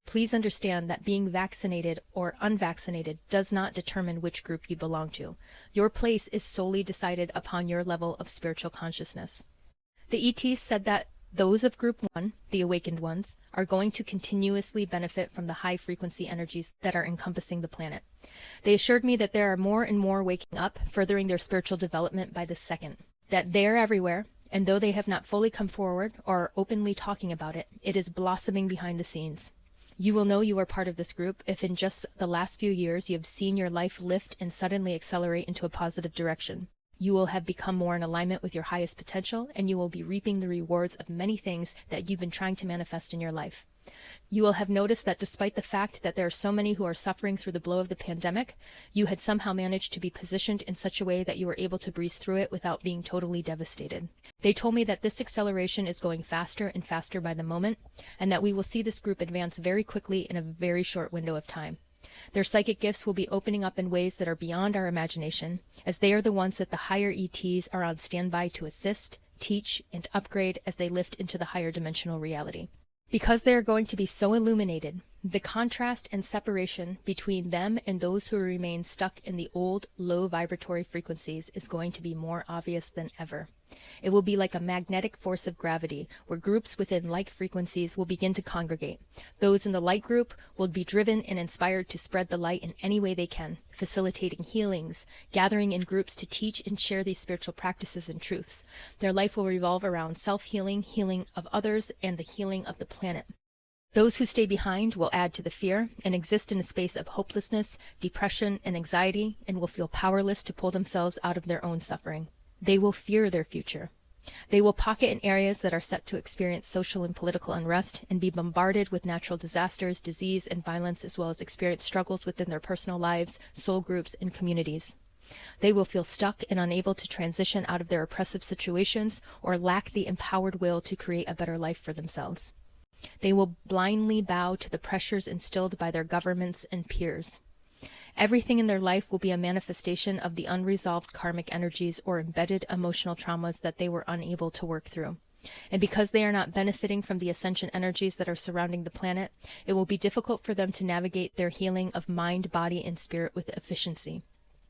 Please understand that being vaccinated or unvaccinated does not determine which group you belong to. Your place is solely decided upon your level of spiritual consciousness. The ETs said that those of Group 1, the awakened ones, are going to continuously benefit from the high-frequency energies that are encompassing the planet. They assured me that there are more and more waking up, furthering their spiritual development by the second, that they are everywhere, and though they have not fully come forward or are openly talking about it, it is blossoming behind the scenes. You will know you are part of this group if in just the last few years you have seen your life lift and suddenly accelerate into a positive direction. You will have become more in alignment with your highest potential, and you will be reaping the rewards of many things that you've been trying to manifest in your life. You will have noticed that despite the fact that there are so many who are suffering through the blow of the pandemic, you had somehow managed to be positioned in such a way that you were able to breeze through it without being totally devastated. They told me that this acceleration is going faster and faster by the moment, and that we will see this group advance very quickly in a very short window of time. Their psychic gifts will be opening up in ways that are beyond our imagination, as they are the ones that the higher ETs are on standby to assist, teach, and upgrade as they lift into the higher dimensional reality. Because they are going to be so illuminated, the contrast and separation between them and those who remain stuck in the old, low vibratory frequencies is going to be more obvious than ever. It will be like a magnetic force of gravity, where groups within like frequencies will begin to congregate. Those in the light group will be driven and inspired to spread the light in any way they can, facilitating healings, gathering in groups to teach and share these spiritual practices and truths. Their life will revolve around self-healing, healing of others, and the healing of the planet. Those who stay behind will add to the fear and exist in a space of hopelessness, depression, and anxiety, and will feel powerless to pull themselves out of their own suffering. They will fear their future. They will pocket in areas that are set to experience social and political unrest and be bombarded with natural disasters, disease, and violence, as well as experience struggles within their personal lives, soul groups, and communities. They will feel stuck and unable to transition out of their oppressive situations or lack the empowered will to create a better life for themselves. They will blindly bow to the pressures instilled by their governments and peers. Everything in their life will be a manifestation of the unresolved karmic energies or embedded emotional traumas that they were unable to work through. And because they are not benefiting from the ascension energies that are surrounding the planet, it will be difficult for them to navigate their healing of mind, body, and spirit with efficiency.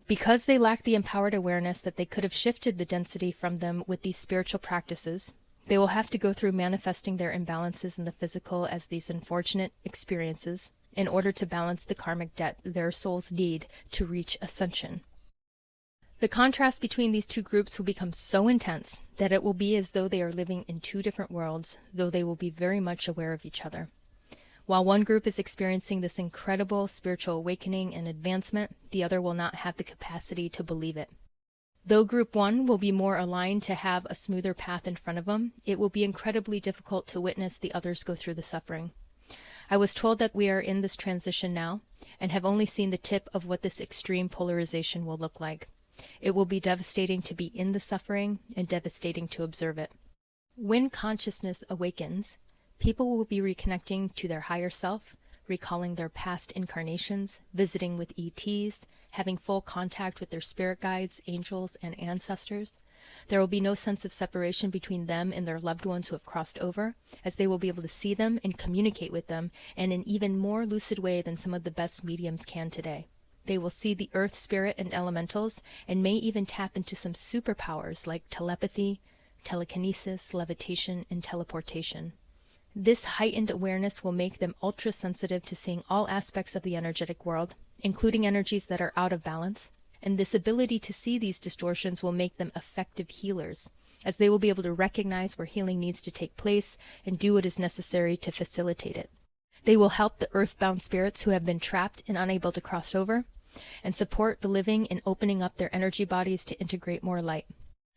Because they lack the empowered awareness that they could have shifted the density from them with these spiritual practices, they will have to go through manifesting their imbalances in the physical as these unfortunate experiences, in order to balance the karmic debt their souls need to reach ascension. The contrast between these two groups will become so intense that it will be as though they are living in two different worlds, though they will be very much aware of each other. While one group is experiencing this incredible spiritual awakening and advancement, the other will not have the capacity to believe it. Though Group 1 will be more aligned to have a smoother path in front of them, it will be incredibly difficult to witness the others go through the suffering. I was told that we are in this transition now, and have only seen the tip of what this extreme polarization will look like. It will be devastating to be in the suffering, and devastating to observe it. When consciousness awakens, people will be reconnecting to their higher self, recalling their past incarnations, visiting with ETs, having full contact with their spirit guides, angels, and ancestors. There will be no sense of separation between them and their loved ones who have crossed over, as they will be able to see them and communicate with them in an even more lucid way than some of the best mediums can today. They will see the earth spirit and elementals, and may even tap into some superpowers like telepathy, telekinesis, levitation, and teleportation. This heightened awareness will make them ultra-sensitive to seeing all aspects of the energetic world, including energies that are out of balance, and this ability to see these distortions will make them effective healers, as they will be able to recognize where healing needs to take place and do what is necessary to facilitate it. They will help the earthbound spirits who have been trapped and unable to cross over, and support the living in opening up their energy bodies to integrate more light.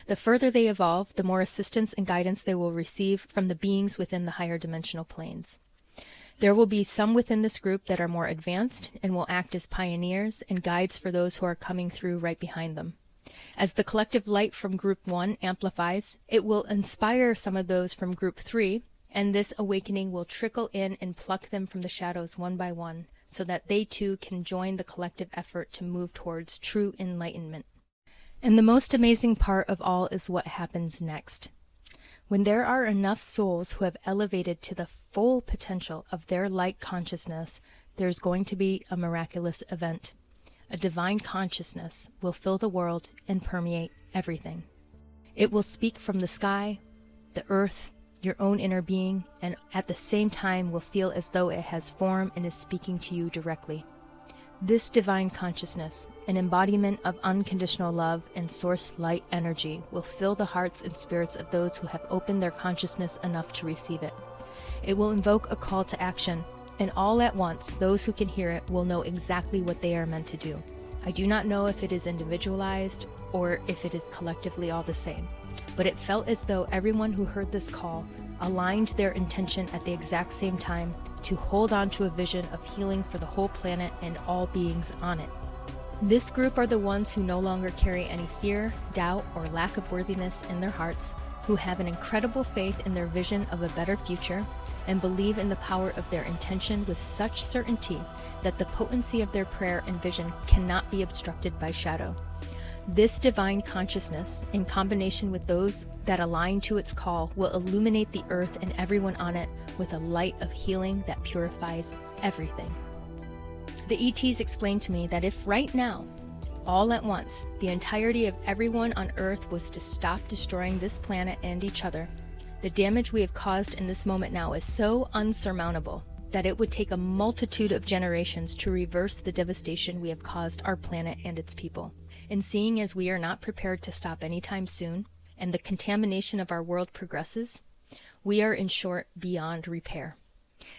The further they evolve, the more assistance and guidance they will receive from the beings within the higher dimensional planes. There will be some within this group that are more advanced and will act as pioneers and guides for those who are coming through right behind them. As the collective light from Group 1 amplifies, it will inspire some of those from Group 3, and this awakening will trickle in and pluck them from the shadows one by one, so that they too can join the collective effort to move towards true enlightenment. And the most amazing part of all is what happens next. When there are enough souls who have elevated to the full potential of their light consciousness, there's going to be a miraculous event. A divine consciousness will fill the world and permeate everything. It will speak from the sky, the earth, your own inner being, and at the same time will feel as though it has form and is speaking to you directly. This divine consciousness, an embodiment of unconditional love and source light energy, will fill the hearts and spirits of those who have opened their consciousness enough to receive it. It will invoke a call to action, and all at once those who can hear it will know exactly what they are meant to do. I do not know if it is individualized or if it is collectively all the same, but it felt as though everyone who heard this call aligned their intention at the exact same time to hold on to a vision of healing for the whole planet and all beings on it. This group are the ones who no longer carry any fear, doubt, or lack of worthiness in their hearts, who have an incredible faith in their vision of a better future, and believe in the power of their intention with such certainty that the potency of their prayer and vision cannot be obstructed by shadow. This divine consciousness, in combination with those that align to its call, will illuminate the earth and everyone on it with a light of healing that purifies everything. The ETs explained to me that if right now, all at once, the entirety of everyone on Earth was to stop destroying this planet and each other, the damage we have caused in this moment now is so unsurmountable that it would take a multitude of generations to reverse the devastation we have caused our planet and its people. And seeing as we are not prepared to stop anytime soon, and the contamination of our world progresses, we are in short beyond repair.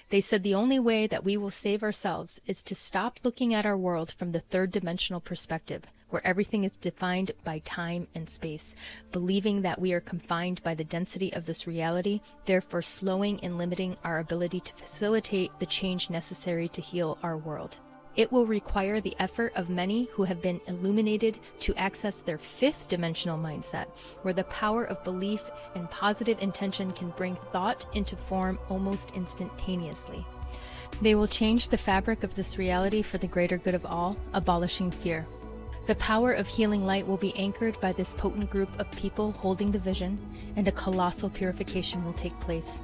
They said the only way that we will save ourselves is to stop looking at our world from the third dimensional perspective, where everything is defined by time and space, believing that we are confined by the density of this reality, therefore slowing and limiting our ability to facilitate the change necessary to heal our world. It will require the effort of many who have been illuminated to access their fifth dimensional mindset, where the power of belief and positive intention can bring thought into form almost instantaneously. They will change the fabric of this reality for the greater good of all, abolishing fear. The power of healing light will be anchored by this potent group of people holding the vision, and a colossal purification will take place,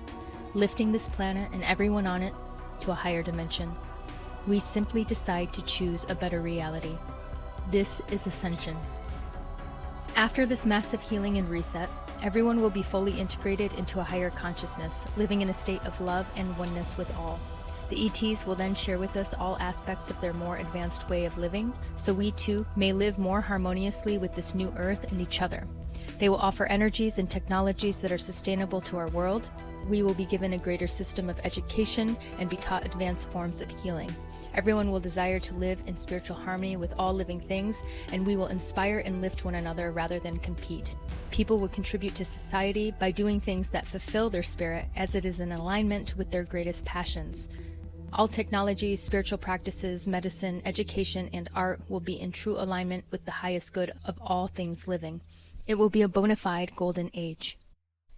lifting this planet and everyone on it to a higher dimension. We simply decide to choose a better reality. This is Ascension. After this massive healing and reset, everyone will be fully integrated into a higher consciousness, living in a state of love and oneness with all. The ETs will then share with us all aspects of their more advanced way of living, so we too may live more harmoniously with this new earth and each other. They will offer energies and technologies that are sustainable to our world. We will be given a greater system of education and be taught advanced forms of healing. Everyone will desire to live in spiritual harmony with all living things, and we will inspire and lift one another rather than compete. People will contribute to society by doing things that fulfill their spirit, as it is in alignment with their greatest passions. All technologies, spiritual practices, medicine, education, and art will be in true alignment with the highest good of all things living. It will be a bona fide golden age.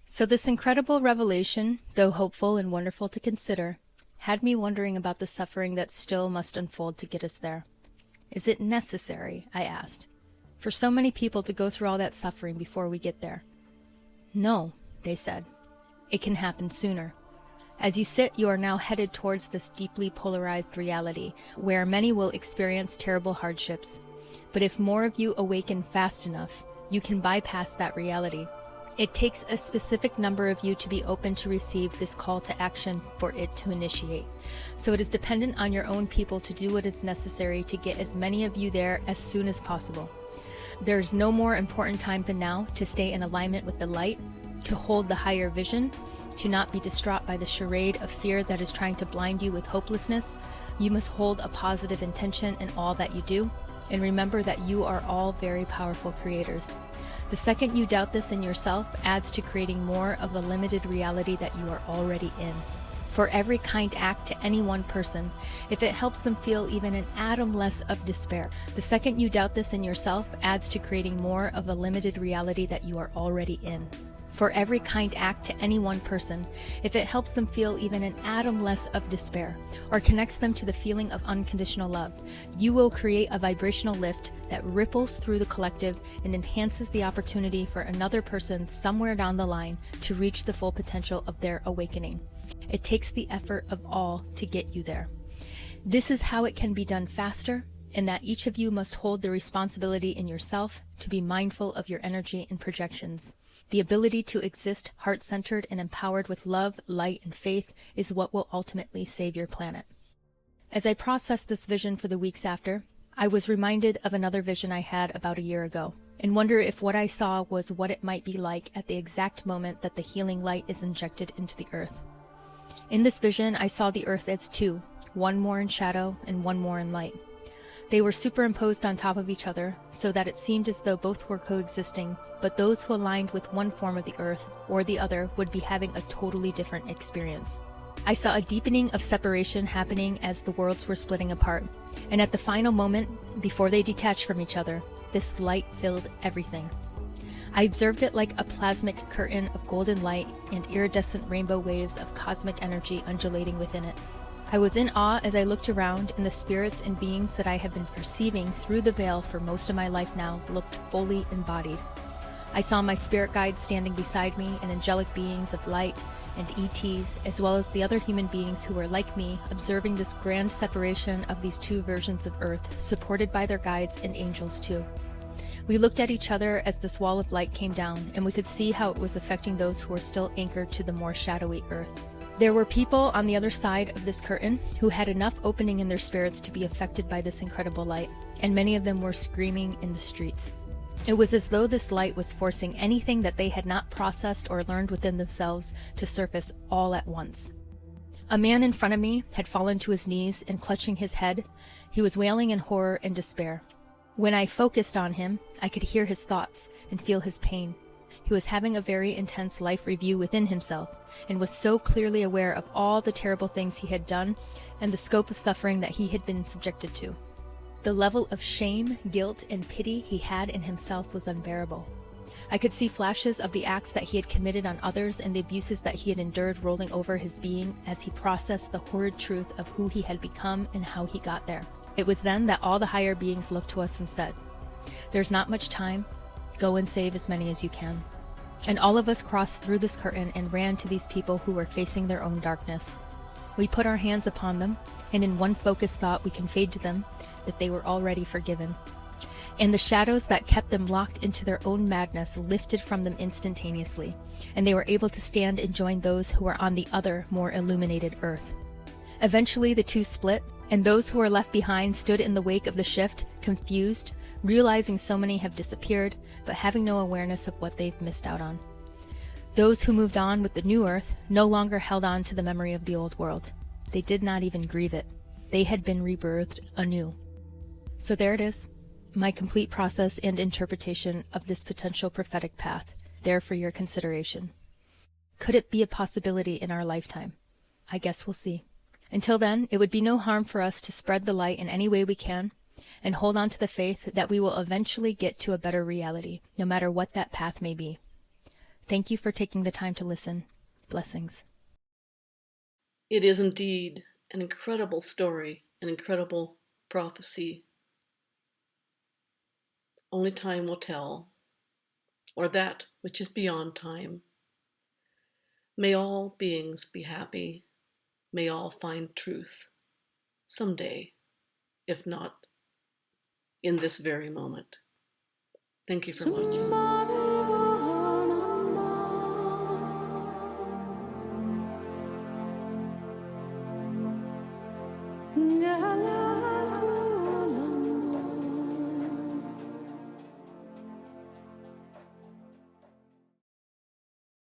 So this incredible revelation, though hopeful and wonderful to consider, had me wondering about the suffering that still must unfold to get us there. Is it necessary, I asked, for so many people to go through all that suffering before we get there? No, they said. It can happen sooner. As you sit, you are now headed towards this deeply polarized reality, where many will experience terrible hardships. But if more of you awaken fast enough, you can bypass that reality. It takes a specific number of you to be open to receive this call to action for it to initiate. So it is dependent on your own people to do what is necessary to get as many of you there as soon as possible. There's no more important time than now to stay in alignment with the light, to hold the higher vision, to not be distraught by the charade of fear that is trying to blind you with hopelessness. You must hold a positive intention in all that you do, and remember that you are all very powerful creators. The second you doubt this in yourself adds to creating more of a limited reality that you are already in. For every kind act to any one person, if it helps them feel even an atom less of despair, the second you doubt this in yourself adds to creating more of a limited reality that you are already in. For every kind act to any one person, if it helps them feel even an atom less of despair, or connects them to the feeling of unconditional love, you will create a vibrational lift that ripples through the collective and enhances the opportunity for another person somewhere down the line to reach the full potential of their awakening. It takes the effort of all to get you there. This is how it can be done faster, and that each of you must hold the responsibility in yourself to be mindful of your energy and projections. The ability to exist heart-centered and empowered with love, light, and faith is what will ultimately save your planet. As I processed this vision for the weeks after, I was reminded of another vision I had about a year ago, and wonder if what I saw was what it might be like at the exact moment that the healing light is injected into the earth. In this vision, I saw the earth as two, one more in shadow and one more in light. They were superimposed on top of each other, so that it seemed as though both were coexisting, but those who aligned with one form of the earth or the other would be having a totally different experience. I saw a deepening of separation happening as the worlds were splitting apart, and at the final moment, before they detached from each other, this light filled everything. I observed it like a plasmic curtain of golden light and iridescent rainbow waves of cosmic energy undulating within it. I was in awe as I looked around, and the spirits and beings that I have been perceiving through the veil for most of my life now looked fully embodied. I saw my spirit guides standing beside me, and angelic beings of light and ETs, as well as the other human beings who were like me, observing this grand separation of these two versions of Earth, supported by their guides and angels too. We looked at each other as this wall of light came down, and we could see how it was affecting those who were still anchored to the more shadowy Earth. There were people on the other side of this curtain who had enough opening in their spirits to be affected by this incredible light, and many of them were screaming in the streets. It was as though this light was forcing anything that they had not processed or learned within themselves to surface all at once. A man in front of me had fallen to his knees and clutching his head, he was wailing in horror and despair. When I focused on him, I could hear his thoughts and feel his pain. He was having a very intense life review within himself, and was so clearly aware of all the terrible things he had done and the scope of suffering that he had been subjected to. The level of shame, guilt, and pity he had in himself was unbearable. I could see flashes of the acts that he had committed on others and the abuses that he had endured rolling over his being as he processed the horrid truth of who he had become and how he got there. It was then that all the higher beings looked to us and said, "There's not much time. Go and save as many as you can." And all of us crossed through this curtain and ran to these people who were facing their own darkness. We put our hands upon them, and in one focused thought we conveyed to them that they were already forgiven. And the shadows that kept them locked into their own madness lifted from them instantaneously, and they were able to stand and join those who were on the other, more illuminated earth. Eventually the two split, and those who were left behind stood in the wake of the shift, confused, realizing so many have disappeared, but having no awareness of what they've missed out on. Those who moved on with the new earth no longer held on to the memory of the old world. They did not even grieve it. They had been rebirthed anew. So there it is, my complete process and interpretation of this potential prophetic path, there for your consideration. Could it be a possibility in our lifetime? I guess we'll see. Until then, it would be no harm for us to spread the light in any way we can, and hold on to the faith that we will eventually get to a better reality, no matter what that path may be. Thank you for taking the time to listen. Blessings. It is indeed an incredible story, an incredible prophecy. Only time will tell, or that which is beyond time. May all beings be happy. May all find truth someday, if not in this very moment. Thank you for watching.